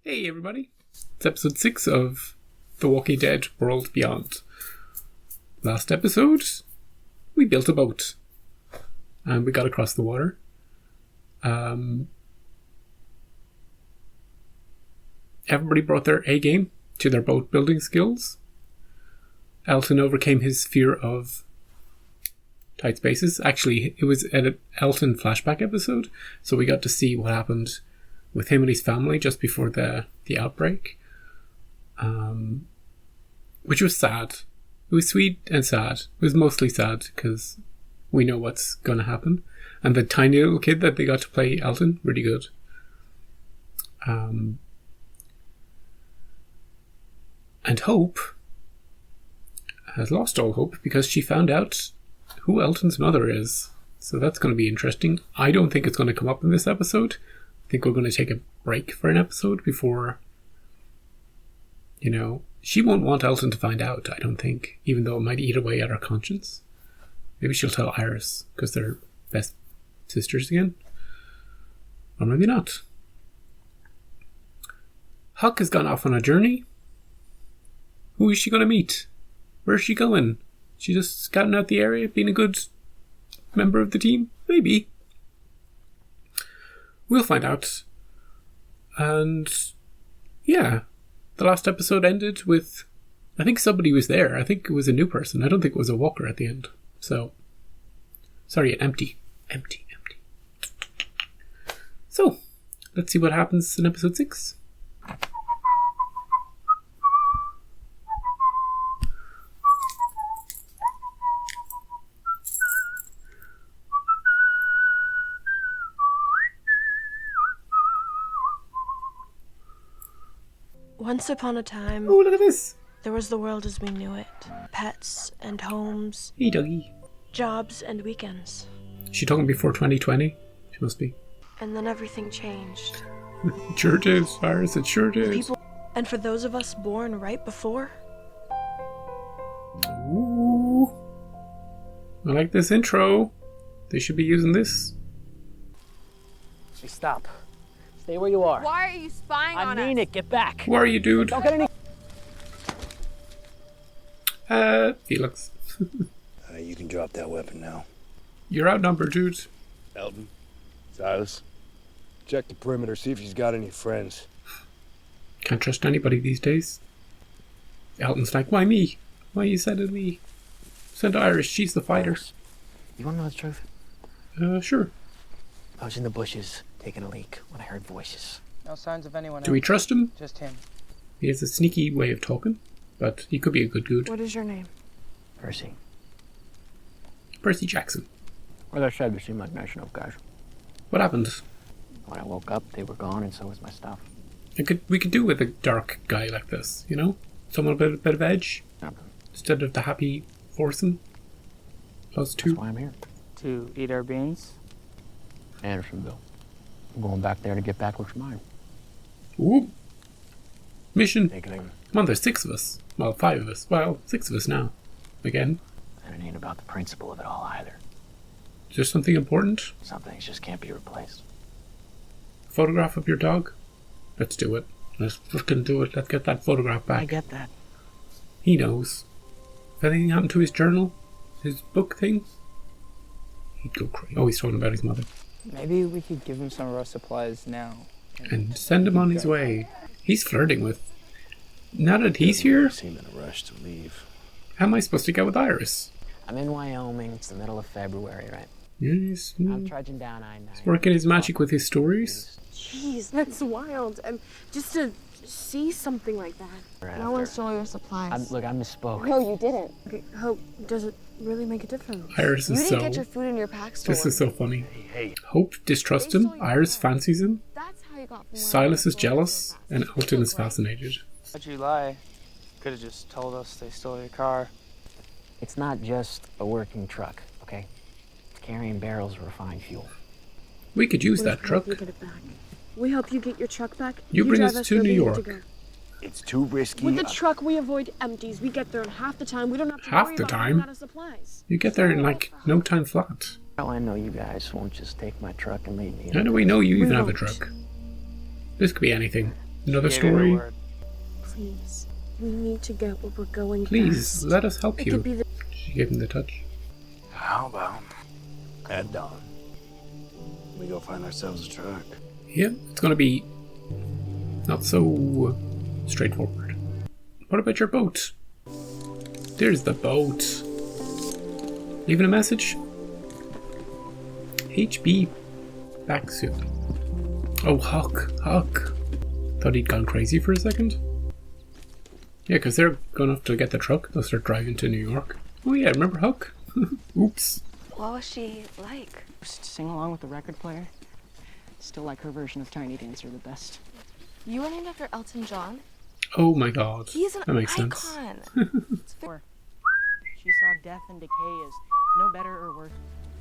Hey everybody, it's episode 6 of The Walking Dead World Beyond. Last episode, we built a boat and we got across the water. Everybody brought their A game to their boat building skills. Elton overcame his fear of tight spaces. Actually, it was an Elton flashback episode, so we got to see what happened with him and his family just before the outbreak, which was sad. It was sweet and sad. It was mostly sad because we know what's going to happen. And the tiny little kid that they got to play Elton, really good. And Hope has lost all hope because she found out who Elton's mother is. So that's going to be interesting. I don't think it's going to come up in this episode. I think we're going to take a break for an episode before, she won't want Elton to find out, I don't think, even though it might eat away at her conscience. Maybe she'll tell Iris because they're best sisters again. Or maybe not. Huck has gone off on a journey. Who is she going to meet? Where's she going? She just scouting out the area, being a good member of the team? Maybe. We'll find out. And yeah, the last episode ended with, I think somebody was there. I think it was a new person. I don't think it was a walker at the end. So, sorry, an empty. So, let's see what happens in episode 6. Once upon a time, Oh, look at this. there was the world as we knew it. Pets and homes, Hey, doggy. jobs and weekends. Is she talking before 2020? She must be. And then everything changed. It sure did, Cyrus. It sure did. And for those of us born right before, Ooh. I like this intro. They should be using this. Hey, stop. Stay where you are. Why are you spying on us? I mean it. Get back. Who are you, dude? Don't get any. Felix. You can drop that weapon now. You're outnumbered, dude. Elton, Silas, check the perimeter, see if she's got any friends. Can't trust anybody these days. Elton's like, why me? Why you sending me? Send Iris, she's the fighter. You want to know the truth? Sure. I was in the bushes taking a leak when I heard voices. No signs of anyone Do we else. trust him? Just him. He has a sneaky way of talking, but he could be a good dude. what is your name? Percy. Percy Jackson. As I said, they seem like nice enough guys. What happened? When I woke up, they were gone, and so was my stuff. We could do with a dark guy like this, Someone with a bit of edge, instead of the happy foursome. Us two. That's why I'm here. To eat our beans? Andersonville. I'm going back there to get back what's mine. Ooh. Mission. Taking him. Come on, there's 6 of us. Well, 5 of us. Well, 6 of us now. Again. And it ain't about the principle of it all either. Is there something important? Some things just can't be replaced. Photograph of your dog? Let's do it. Let's fucking do it. Let's get that photograph back. I get that. He knows. If anything happened to his journal, his book thing, he'd go crazy. Oh, he's talking about his mother. Maybe we could give him some of our supplies now. And send him on his way. He's flirting with. Now that he's here, Seem in a rush to leave. how am I supposed to get with Iris? I'm in Wyoming. It's the middle of February, right? Yes, I'm trudging down I-9. he's working his magic with his stories. Jeez, that's wild. And just to see something like that. No one stole your supplies. Look, I misspoke. No, you didn't. Okay, Hope, does it really make a difference? Iris You is didn't so. get your food in your pack store. This is so funny. Hey, Hope distrusts him. Iris fancies him. That's how you got from Silas is jealous, and Elton is fascinated. Why'd you lie? Could have just told us they stole your car. It's not just a working truck, okay? It's carrying barrels of refined fuel. We could use that truck. We get it back. We help you get your truck back. You bring drive us to where New we need York. to go. it's too risky. With the truck, we avoid empties. We get there in half the time. We don't have to Half worry the about time? running out of supplies. You get there in no time flat. Well, I know you guys won't just take my truck and leave me. How do we know you even We have a won't. truck? This could be anything. Another Gave you her story. word. Please, we need to get what we're going Please, fast. let us help It you. could be the She gave him the touch. How about at dawn we go find ourselves a truck? Yeah, it's gonna be not so straightforward. What about your boat? There's the boat. Leaving a message? HB back soon. Oh, Huck. Thought he'd gone crazy for a second. Yeah, because they're going off to get the truck. They'll start driving to New York. Oh yeah, remember Huck? Oops. What was she like? Sing along with the record player. Still like her version of Tiny Dancer the best. You were named after Elton John? Oh my god. He's an That makes sense. icon. She saw death and decay as no better or worse.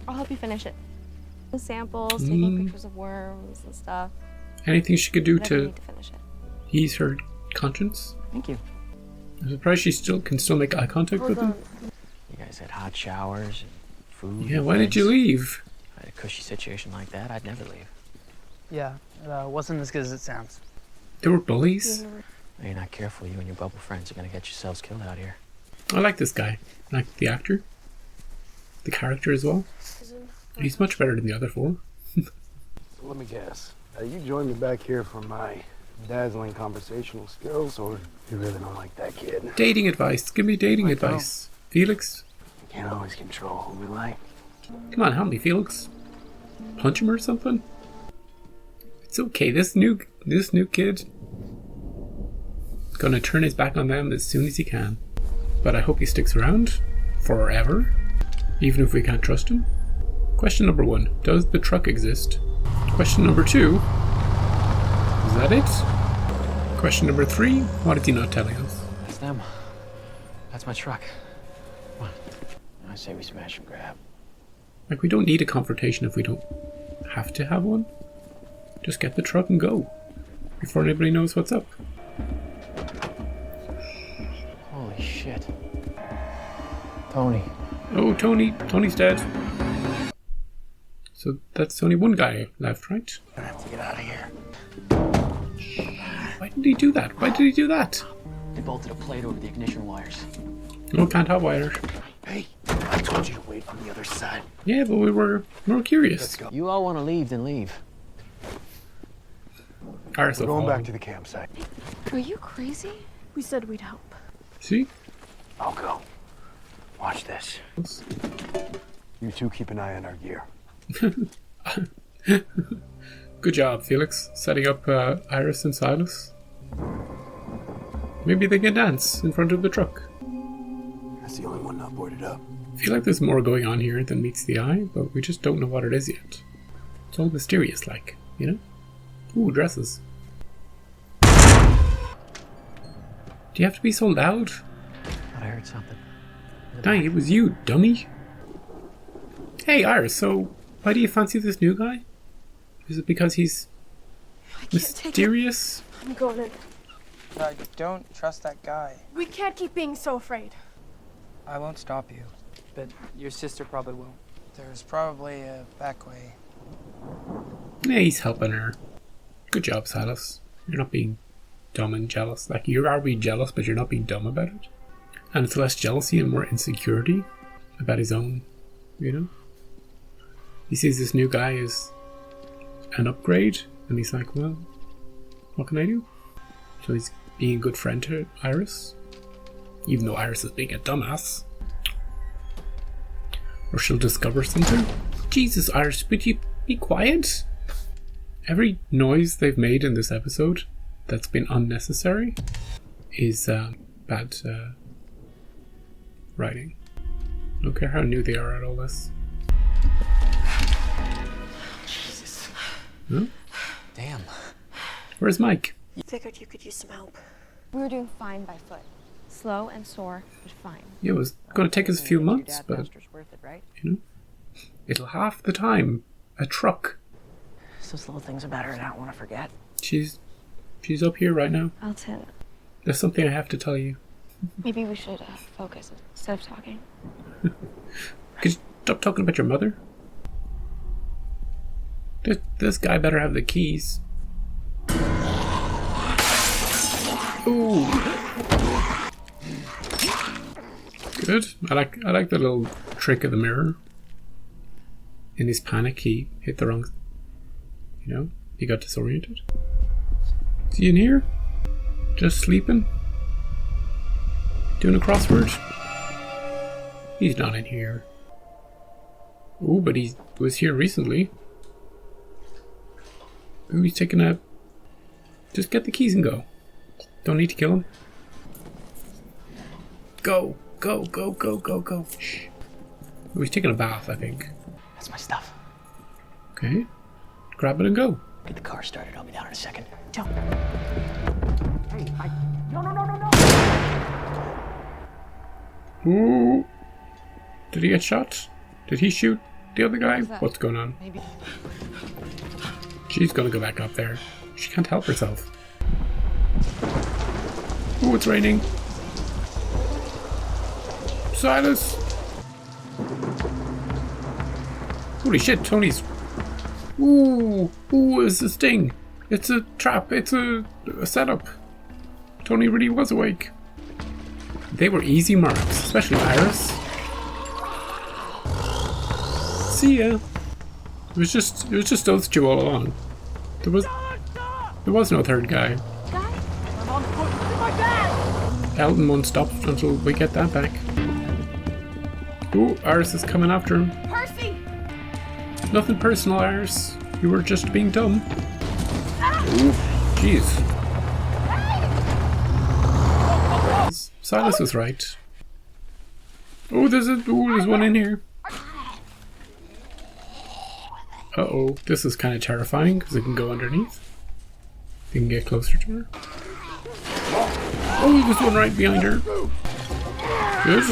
I'll help you finish it. Samples, taking pictures of worms and stuff. Anything she could do Whatever you to need to finish it. ease her conscience? Thank you. I'm surprised she can still make eye contact with him. You guys had hot showers and food. Yeah, why did you leave? I had a cushy situation like that, I'd never leave. Yeah, it wasn't as good as it sounds. They were bullies. If you're not careful, you and your bubble friends are gonna get yourselves killed out here. I like this guy. I like the actor. The character as well. He's much better than the other four. So let me guess. You joined me back here for my dazzling conversational skills, or you really don't like that kid? Dating advice. Give me dating advice. Felix, We can't always control who we like. come on, help me, Felix. Punch him or something? It's okay. This new kid gonna turn his back on them as soon as he can. But I hope he sticks around forever, even if we can't trust him. Question number 1. Does the truck exist? Question number 2. Is that it? Question number 3. What is he not telling us? That's them. That's my truck. Come on. I say we smash and grab. Like, we don't need a confrontation if we don't have to have one. Just get the truck and go before anybody knows what's up. Holy shit. Tony. Oh, Tony's dead. So that's only one guy left, right? I have to get out of here. Why did he do that? Why did he do that? They bolted a plate over the ignition wires. No, can't have wire. Hey, I told you to wait on the other side. Yeah, but we were curious. Let's go. You all want to leave, then leave. Ours We're will going fall. back to the campsite. Are you crazy? We said we'd help. See? I'll go. Watch this. You two keep an eye on our gear. Good job, Felix. Setting up Iris and Silas. Maybe they can dance in front of the truck. That's the only one not boarded up. I feel like there's more going on here than meets the eye, but we just don't know what it is yet. It's all mysterious, like, you know? Ooh, dresses. Do you have to be so loud? Thought I heard something. Dang, it was you, dummy. Hey, Iris, so why do you fancy this new guy? Is it because he's I can't take it. mysterious? I'm going in. I don't trust that guy. We can't keep being so afraid. I won't stop you, but your sister probably will. There's probably a back way. Yeah, he's helping her. Good job, Silas. You're not being dumb and jealous. Like, you are being jealous, but you're not being dumb about it. And it's less jealousy and more insecurity about his own, you know? He sees this new guy as an upgrade, and he's like, well, what can I do? So he's being a good friend to Iris, even though Iris is being a dumbass. Or she'll discover something. Jesus, Iris, would you be quiet? Every noise they've made in this episode that's been unnecessary is bad writing. I don't care how new they are at all this. Jesus. Huh? Damn. Where's Mike? Figured you could use some help. We were doing fine by foot. Slow and sore, but fine. Yeah, it was going to take us a few months, but Worth it, right? you know, it'll half the time. A truck. It's those little things about her that I don't want to forget. She's up here right now. Elton, There's something I have to tell you. maybe we should focus instead of talking. Could you stop talking about your mother? This guy better have the keys. Ooh. Good. I like the little trick of the mirror. In his panic, he hit the wrong. You know, he got disoriented. Is he in here? Just sleeping? Doing a crossword? He's not in here. Ooh, but he was here recently. Ooh, he's taking a... Just get the keys and go. Don't need to kill him. Go! Go, go, go, go, go. Shh. Ooh, he's taking a bath, I think. That's my stuff. Okay. Grab it and go. Get the car started. I'll be down in a second. Don't. Hey, no. Ooh. Did he get shot? Did he shoot the other guy? What's going on? Maybe. She's gonna go back up there. She can't help herself. Ooh, it's raining. Silas! Holy shit, Tony's... Ooh, it's a sting. It's a trap. It's a setup. Tony really was awake. They were easy marks, especially Iris. See ya. It was just those two all along. There was no third guy. Elton won't stop until we get that back. Ooh, Iris is coming after him. Percy! Nothing personal, Iris. You were just being dumb. Ooh, jeez. Silas was right. Oh, there's one in here. Uh-oh, this is kind of terrifying because it can go underneath. You can get closer to her. Oh, there's one right behind her. Good.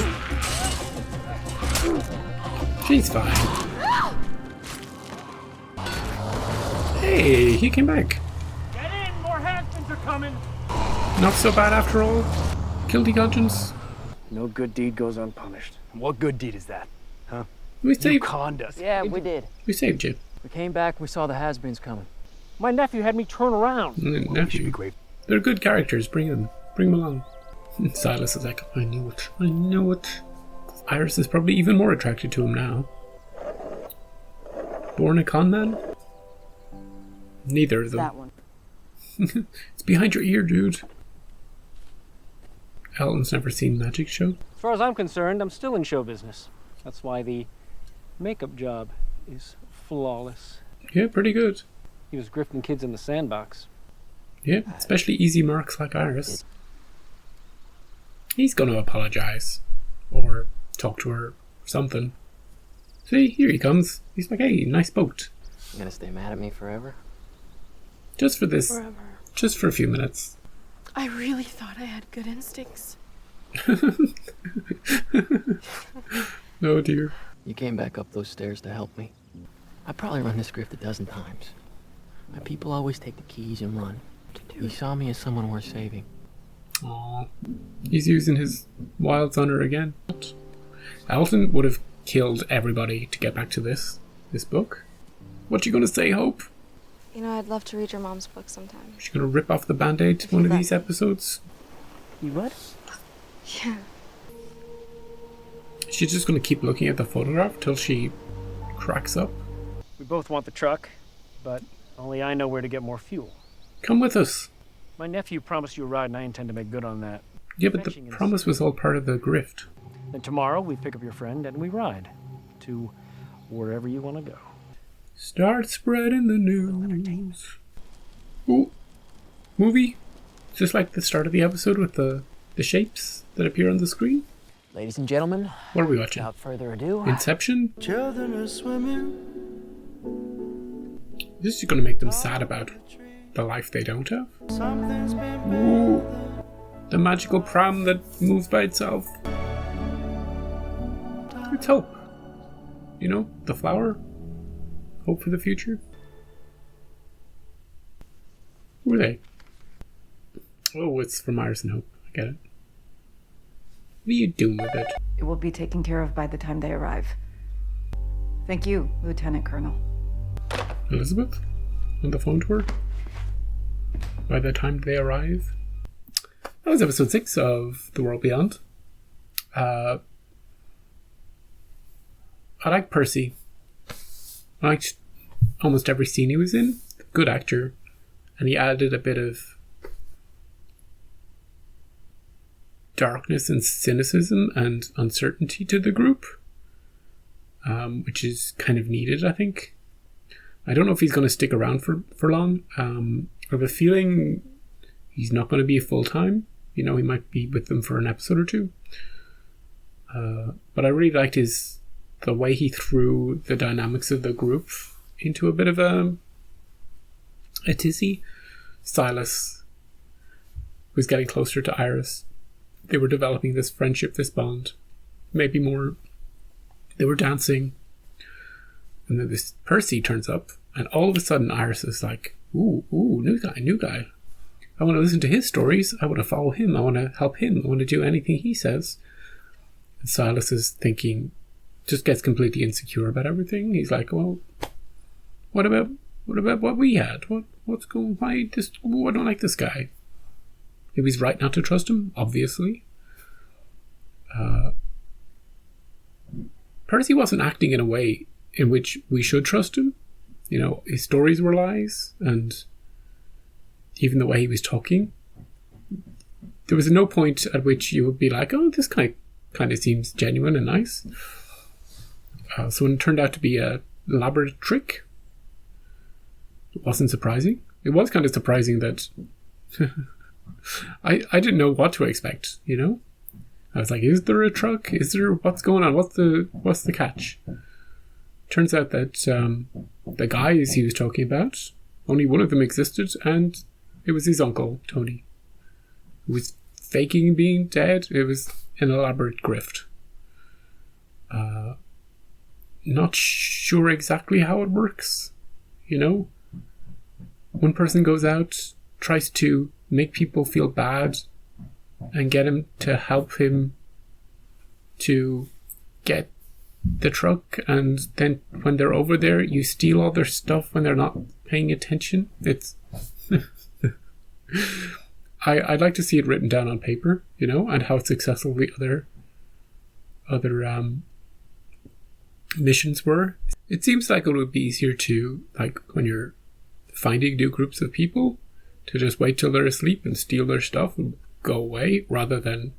She's fine. Hey, he came back. Get in, more Hamptons are coming. Not so bad after all. Guilty conscience. No good deed goes unpunished. And what good deed is that? Huh? We You saved. conned us. Yeah, we did. We saved you. We came back, we saw the has-beens coming. My nephew had me turn around. And then You should nephew. be grateful. They're good characters. Bring them along. Silas is like, I knew it. Iris is probably even more attracted to him now. Born a con man? Neither of them. That one. It's behind your ear, dude. Elton's never seen Magic Show. As far as I'm concerned, I'm still in show business. That's why the makeup job is flawless. Yeah, pretty good. He was grifting kids in the sandbox. Yeah, especially easy marks like Iris. He's gonna apologize. Or talk to her or something. See, here he comes. He's like, hey, nice boat. You gonna stay mad at me forever? Just for this. Forever. Just for a few minutes. I really thought I had good instincts. Oh dear. You came back up those stairs to help me. I probably run this grift a dozen times. My people always take the keys and run. You saw me as someone worth saving. Aww. He's using his wilds on her again. Elton would have killed everybody to get back to this book. What you gonna say, Hope? You know, I'd love to read your mom's book sometime. She's gonna rip off the band-aid to one of these episodes? You what? Yeah. She's just gonna keep looking at the photograph till she cracks up. We both want the truck, but only I know where to get more fuel. Come with us. My nephew promised you a ride, and I intend to make good on that. Yeah, but the Fetching is- promise was all part of the grift. Then tomorrow we pick up your friend and we ride to wherever you want to go. Start spreading the news. Ooh. Movie? Just like the start of the episode with the shapes that appear on the screen? Ladies and gentlemen, What are we watching? without further ado, Inception? Children are swimming. This is gonna make them sad about the life they don't have. Something's been Ooh. The magical pram that moves by itself. It's hope. You know, the flower. Hope for the future. Who are they? Oh, it's from Iris and Hope. I get it. What are you doing with it? It will be taken care of by the time they arrive. Thank you, Lieutenant Colonel. Elizabeth? On the phone to her? By the time they arrive? that was episode 6 of The World Beyond. I like Percy. I liked almost every scene he was in. Good actor. And he added a bit of darkness and cynicism and uncertainty to the group, which is kind of needed, I think. I don't know if he's going to stick around for long. I have a feeling he's not going to be full-time. He might be with them for an episode or two. But I really liked the way he threw the dynamics of the group into a bit of a tizzy. Silas was getting closer to Iris. They were developing this friendship, this bond. Maybe more. They were dancing. And then this Percy turns up, and all of a sudden Iris is like, ooh, new guy. I want to listen to his stories. I want to follow him. I want to help him. I want to do anything he says. And Silas is thinking, just gets completely insecure about everything. He's like, well, what about what we had? What's going? Why I don't like this guy. He was right not to trust him, obviously. Percy wasn't acting in a way in which we should trust him. His stories were lies, and even the way he was talking, there was no point at which you would be like, oh, this guy kind of seems genuine and nice. So when it turned out to be a elaborate trick, it wasn't surprising. It was kind of surprising that I didn't know what to expect, I was like, is there a truck? What's going on? What's the catch? Turns out that the guys he was talking about, only one of them existed, and it was his uncle, Tony, who was faking being dead. It was an elaborate grift. Not sure exactly how it works, One person goes out, tries to make people feel bad and get him to help him to get the truck, and then when they're over there, you steal all their stuff when they're not paying attention. It's I'd like to see it written down on paper, and how successful the other missions were. It seems like it would be easier to, like, when you're finding new groups of people, to just wait till they're asleep and steal their stuff and go away, rather than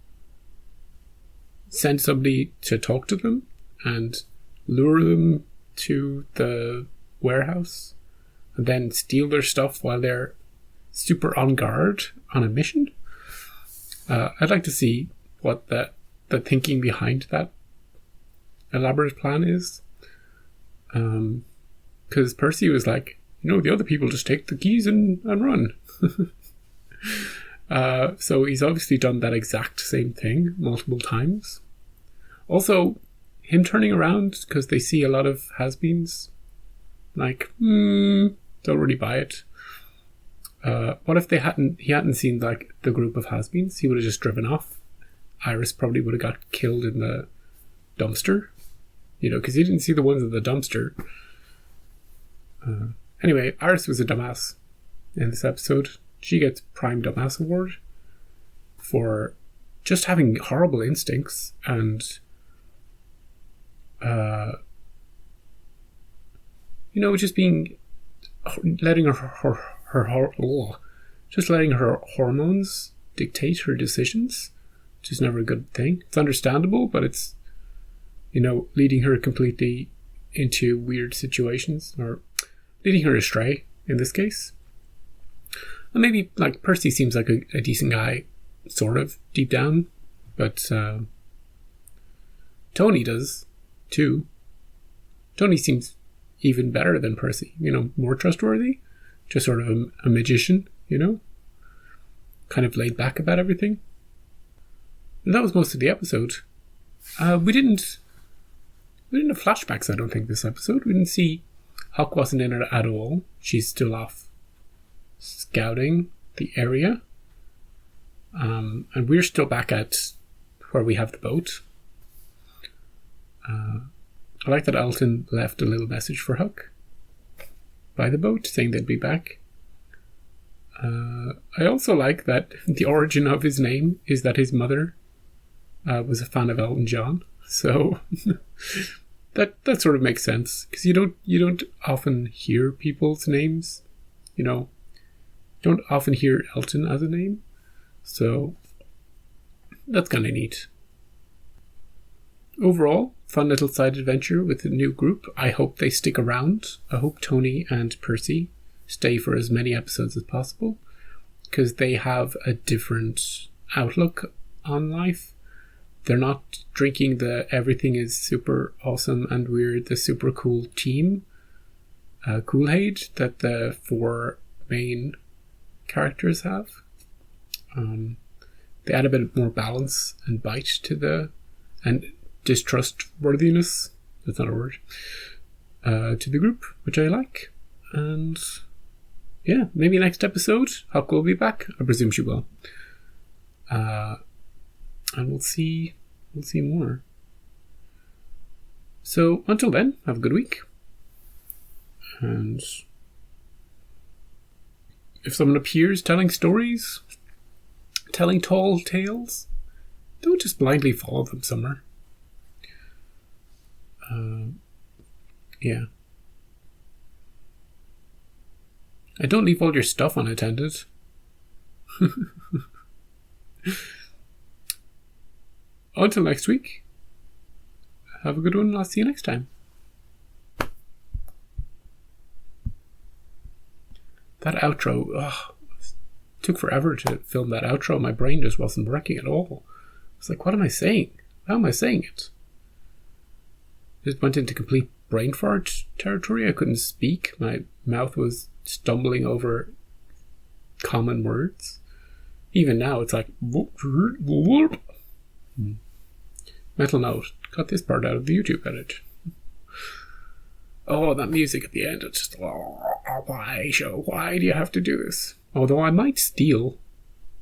send somebody to talk to them and lure them to the warehouse and then steal their stuff while they're super on guard on a mission. I'd like to see what the thinking behind that elaborate plan is. Because Percy was like, the other people just take the keys and run. So he's obviously done that exact same thing multiple times. Also, him turning around because they see a lot of has-beens, like, don't really buy it. What if he hadn't seen like the group of has-beens? He would have just driven off. Iris probably would have got killed in the dumpster, because he didn't see the ones in the dumpster. Anyway, Iris was a dumbass in this episode. She gets Prime Dumbass Award for just having horrible instincts and just letting letting her hormones dictate her decisions, which is never a good thing. It's understandable, but it's leading her completely into weird situations, or leading her astray in this case. And maybe, like, Percy seems like a decent guy, sort of, deep down, but Tony does too. Tony seems even better than Percy, more trustworthy, just sort of a magician, kind of laid back about everything. And that was most of the episode. We didn't have flashbacks, I don't think, this episode. We didn't see Huck wasn't in it at all. She's still off scouting the area. And we're still back at where we have the boat. I like that Alton left a little message for Huck by the boat saying they'd be back. I also like that the origin of his name is that his mother was a fan of Elton John. So that sort of makes sense, because you don't often hear people's names. You know, you don't often hear Elton as a name. So that's kind of neat. Overall, fun little side adventure with a new group. I hope they stick around. I hope Tony and Percy stay for as many episodes as possible, because they have a different outlook on life. They're not drinking the everything is super awesome and we're the super cool team Kool-Aid that the 4 main characters have. They add a bit more balance and bite to and distrustworthiness, that's not a word, to the group, which I like. And yeah, maybe next episode Huck will be back. I presume she will. And we'll see more. So until then, have a good week. And if someone appears telling stories, telling tall tales, don't just blindly follow them somewhere. Yeah. And don't leave all your stuff unattended. Until next week, have a good one, and I'll see you next time. That outro, took forever to film that outro. My brain just wasn't working at all. I was like, what am I saying? How am I saying it? Just went into complete brain fart territory. I couldn't speak. My mouth was stumbling over common words. Even now, it's like... Mental note, cut this part out of the YouTube edit. Oh, that music at the end, it's just... why, show? Why do you have to do this? Although I might steal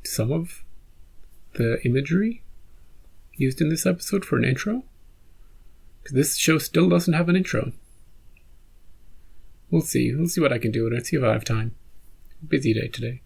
some of the imagery used in this episode for an intro. Because this show still doesn't have an intro. We'll see. We'll see what I can do with it. See if I have time. Busy day today.